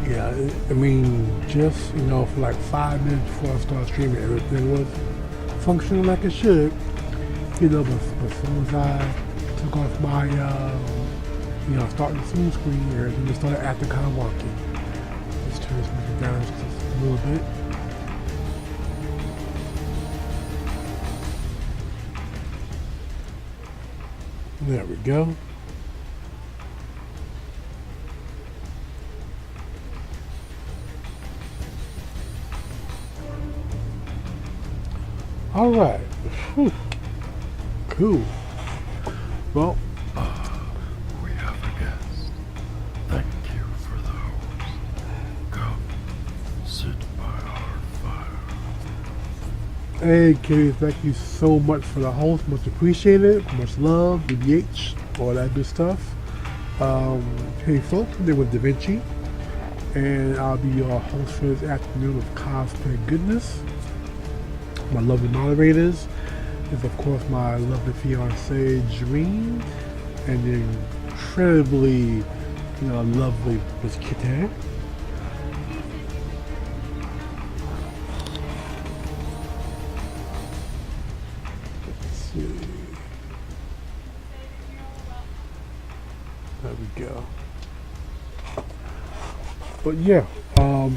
Yeah, I mean, just for like 5 minutes before I started streaming, everything was functioning like it should. But as soon as I took off my, starting the Zoom screen, everything just started acting kind of wonky. Let's turn this music down just a little bit. There we go. All right. Whew. Cool. Well, We have a guest. Thank you for the host. Come, sit by our fire. hey, Kitty, thank you so much for the host. Much appreciated. Much love, BBH, all that good stuff. Hey, folks, I'm there with Da Vinci, and I'll be your host for this afternoon of cosplay goodness. My lovely moderators is, of course, my lovely fiancée, Dream, and the incredibly, lovely Miss Kitty. Let's see. There we go. But yeah,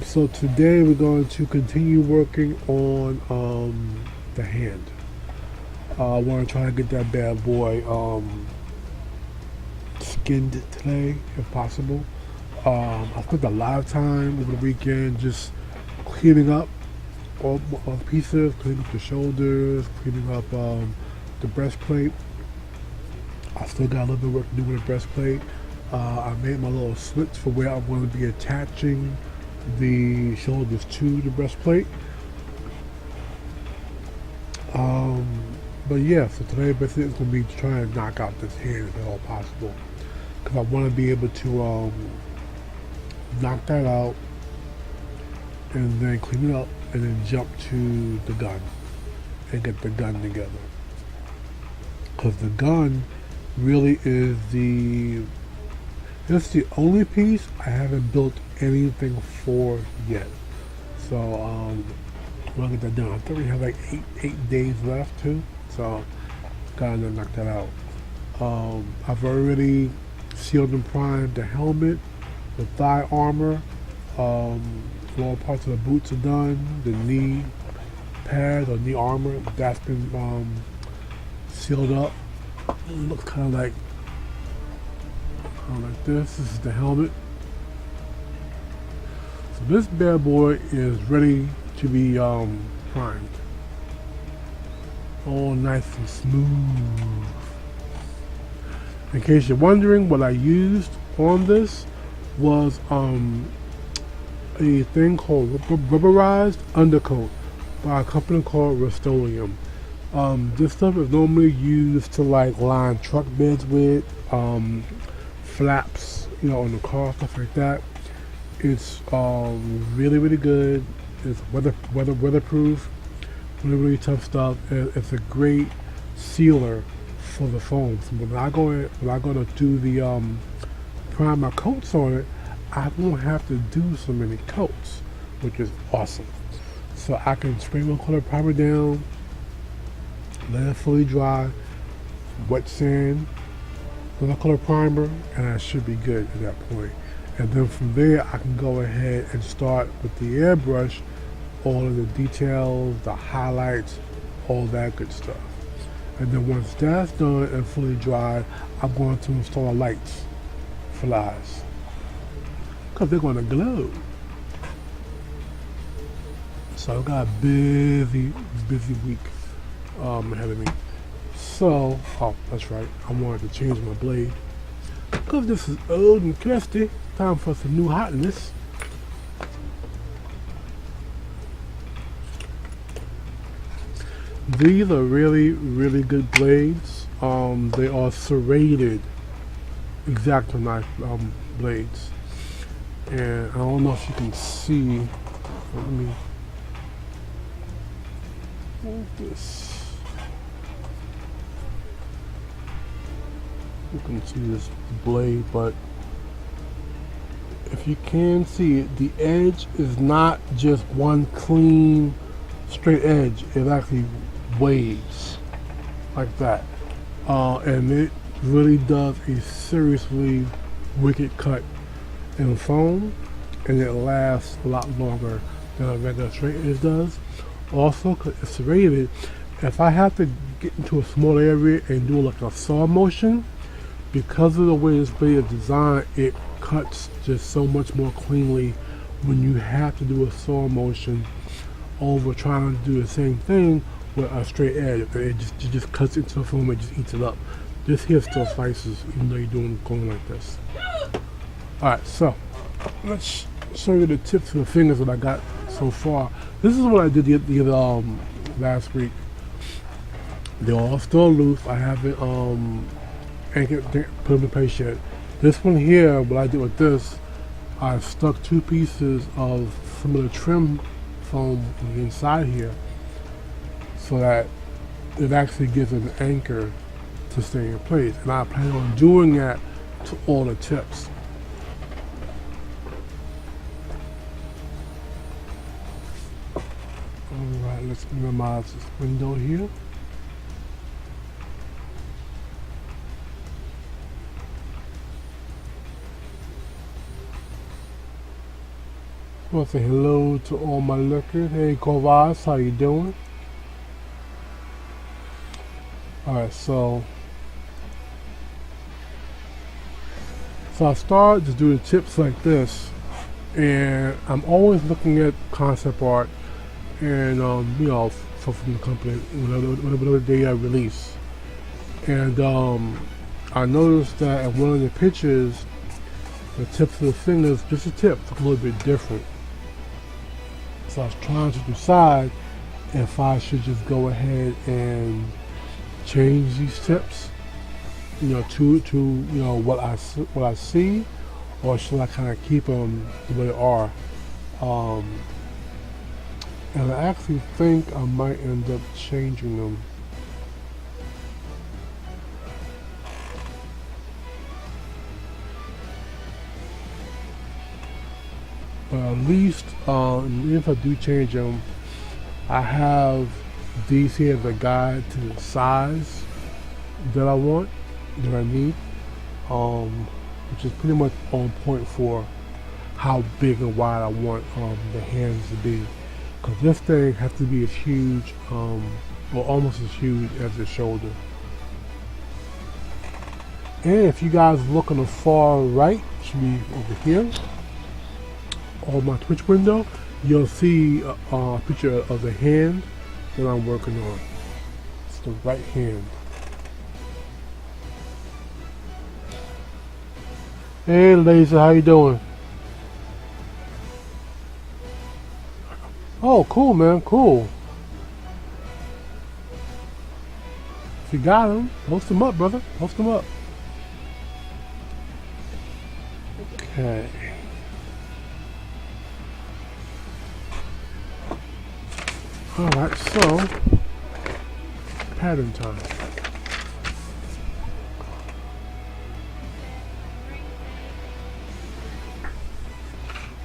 so today we're going to continue working on the hand. I want to try to get that bad boy skinned today, if possible. I spent a lot of time over the weekend just cleaning up all the pieces, cleaning up the shoulders, cleaning up the breastplate. I still got a little bit of work to do with the breastplate. I made my little slits for where I'm going to be attaching the shoulders to the breastplate. But yeah, so today basically is going to be trying to knock out this hand if at all possible. Because I want to be able to knock that out and then clean it up and then jump to the gun and get the gun together. Because the gun really is it's the only piece I haven't built anything for yet. So we'll get that done. I think we have like eight days left too. So gotta knock that out. I've already sealed and primed the helmet, the thigh armor, all parts of the boots are done, the knee pads or knee armor, that's been sealed up. It looks kind of like this. This is the helmet. So this bad boy is ready to be primed. All nice and smooth. In case you're wondering, what I used on this was a thing called rubberized undercoat by a company called Rust-Oleum. This stuff is normally used to like line truck beds with, flaps, on the car, stuff like that. It's really good. It's weatherproof, really tough stuff. It's a great sealer for the foam. So when I go to do the prime my coats on it, I won't have to do so many coats, which is awesome. So I can spray one color primer down, let it fully dry, wet sand, another color primer, and I should be good at that point. And then from there, I can go ahead and start with the airbrush, all of the details, the highlights, all that good stuff. And then once that's done and fully dry, I'm going to install lights for the eyes, because they're going to glow. So I've got a busy week ahead of me. So, oh, that's right, I wanted to change my blade because this is old and crusty. Time for some new hotness. These are really good blades. They are serrated X-Acto knife blades, and I don't know if you can see. Let me move this. You can see this blade, but if you can see it, the edge is not just one clean straight edge. It actually waves like that, and it really does a seriously wicked cut in foam, and it lasts a lot longer than a regular straight edge does. Also, 'cause it's serrated, if I have to get into a small area and do like a saw motion, because of the way this blade is designed, it cuts just so much more cleanly when you have to do a saw motion over trying to do the same thing with a straight edge. It just cuts into the foam and just eats it up. This here still slices even though you're going like this. Alright, so let's show you the tips of the fingers that I got so far. This is what I did the last week. They're all still loose. I haven't anchored, put them in place yet. This one here, what I did with this, I stuck 2 pieces of some of the trim foam on the inside here so that it actually gives an anchor to stay in place. And I plan on doing that to all the tips. Alright, let's minimize this window here. I want to say hello to all my lookers. Hey Kovas, how you doing? Alright, so I start to do the tips like this, and I'm always looking at concept art and you know, from the company whatever day I release. And I noticed that in one of the pictures, the tips of the fingers, just the tips, look a little bit different. So I was trying to decide if I should just go ahead and change these tips, you know, to you know what I see, or should I kind of keep them the way they are? And I actually think I might end up changing them. But at least, if I do change them, I have these here as a guide to the size that I want, that I need, which is pretty much on point for how big and wide I want the hands to be. Because this thing has to be as huge, or almost as huge as the shoulder. And if you guys look on the far right, should be over here, on my Twitch window, you'll see a picture of the hand that I'm working on. It's the right hand. Hey Laser, how you doing? Oh, cool, man, cool. If you got them, post them up, brother. Post them up. Okay. Alright, so pattern time.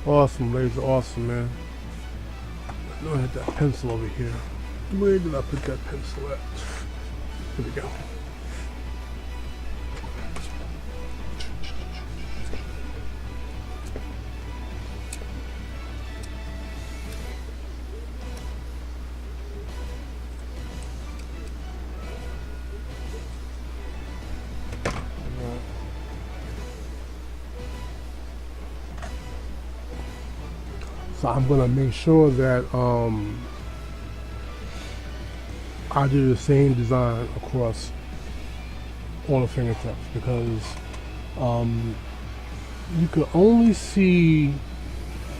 Awesome, Laser, awesome, man. I know I had that pencil over here. Where did I put that pencil at? Here we go. So I'm gonna make sure that I do the same design across all the fingertips, because you can only see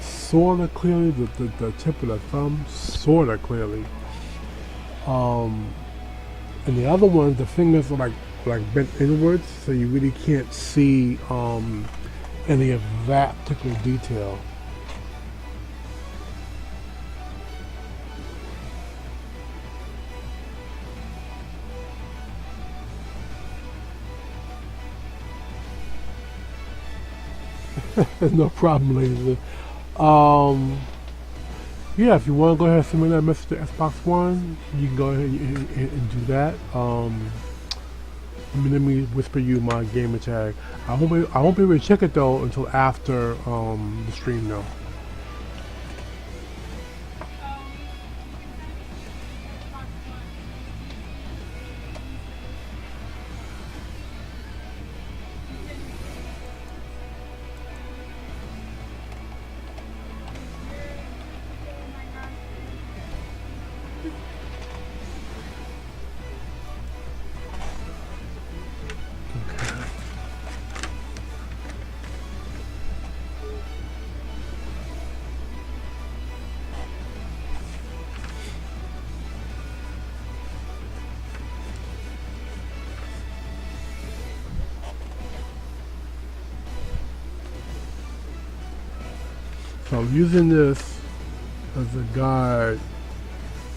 sort of clearly the tip of the thumb, sort of clearly. And the other ones, the fingers are like bent inwards, so you really can't see any of that particular detail. No problem, ladies. Um, yeah, if you want to go ahead and submit that message to Xbox One, you can go ahead and do that. Let me whisper you my gamer tag. I won't be able to check it though until after the stream though. So I'm using this as a guide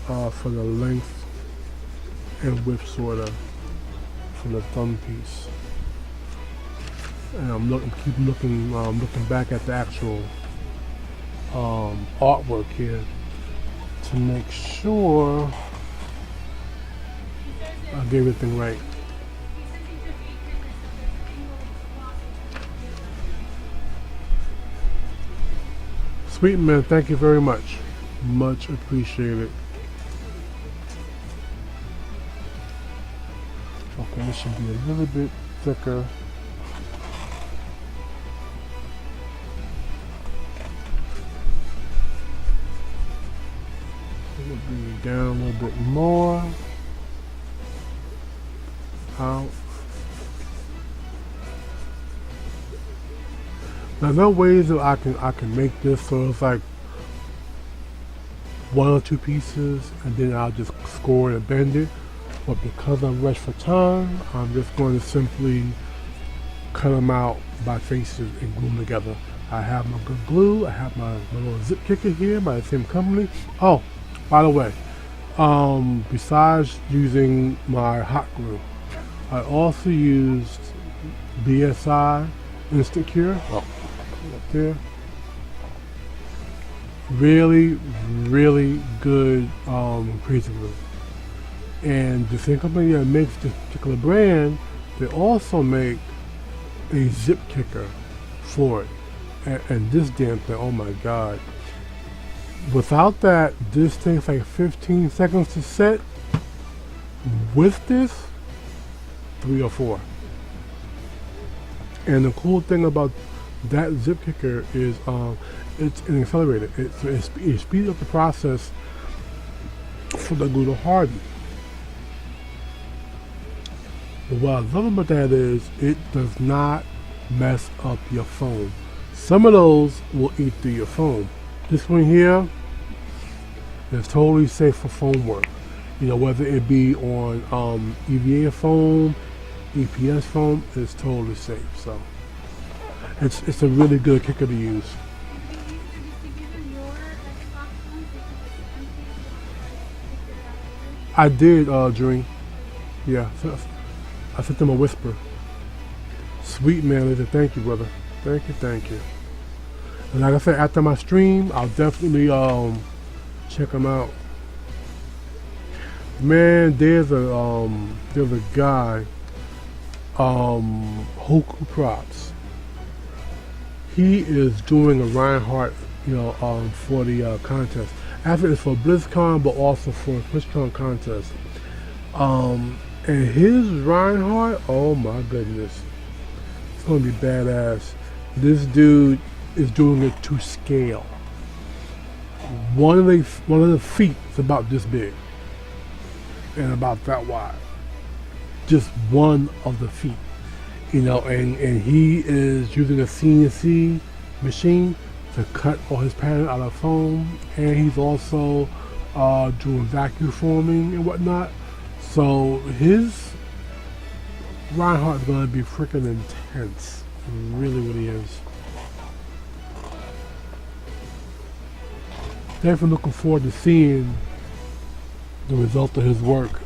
for the length and width sort of from the thumb piece. And I'm keep looking back at the actual artwork here to make sure I get everything right. Sweet man, thank you very much. Much appreciated. Okay, this should be a little bit thicker. Let me bring it down a little bit more. Out. Now there are ways that I can make this so it's like one or two pieces and then I'll just score it and bend it. But because I'm rushed for time, I'm just going to simply cut them out by faces and glue them together. I have my good glue, I have my little zip kicker here by the same company. Oh, by the way, besides using my hot glue, I also used BSI Instant Cure. Oh, up there. Really good crazy glue. And the same company that makes this particular brand, they also make a zip kicker for it. And this damn thing, oh my god. Without that, this takes like 15 seconds to set. With this, 3 or 4. And the cool thing about that zip kicker is it's an accelerator. It speeds up the process for the glue to harden. But what I love about that is it does not mess up your phone. Some of those will eat through your phone. This one here is totally safe for phone work. You know, whether it be on EVA foam, EPS foam, it's totally safe. So it's a really good kicker to use. I did, Dream. Yeah, I sent them a whisper. Sweet man, listen, thank you, brother. Thank you. And like I said, after my stream, I'll definitely check them out. Man, there's a guy, Hoku Props. He is doing a Reinhardt, for the contest. Actually, it's for BlizzCon, but also for BlizzCon contest. And his Reinhardt, oh my goodness, it's gonna be badass. This dude is doing it to scale. One of the feet is about this big and about that wide. Just one of the feet, and he is using a CNC machine to cut all his pattern out of foam, and he's also doing vacuum forming and whatnot. So his Reinhardt is going to be freaking intense. It really is. Definitely looking forward to seeing the result of his work.